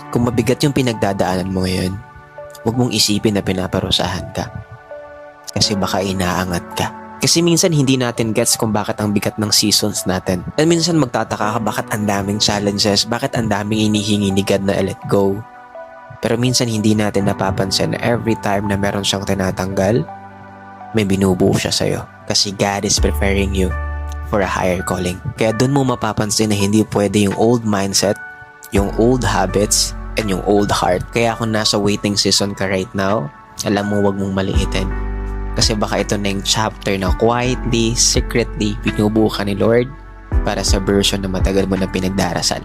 Kung mabigat yung pinagdadaanan mo ngayon, huwag mong isipin na pinaparusahan ka. Kasi baka inaangat ka. Kasi minsan hindi natin gets kung bakit ang bigat ng seasons natin. At minsan magtataka ka bakit ang daming challenges, bakit ang daming inihingi ni God na let go. Pero minsan hindi natin napapansin na every time na meron siyang tinatanggal, may binubuo siya sa'yo. Kasi God is preparing you for a higher calling. Kaya dun mo mapapansin na hindi pwede yung old mindset, yung old habits, and yung old heart. Kaya kung nasa waiting season ka right now, alam mo wag mong maliitin. Kasi baka ito na yung chapter na quietly, secretly, binubuo ka ni Lord para sa version na matagal mo na pinagdarasal.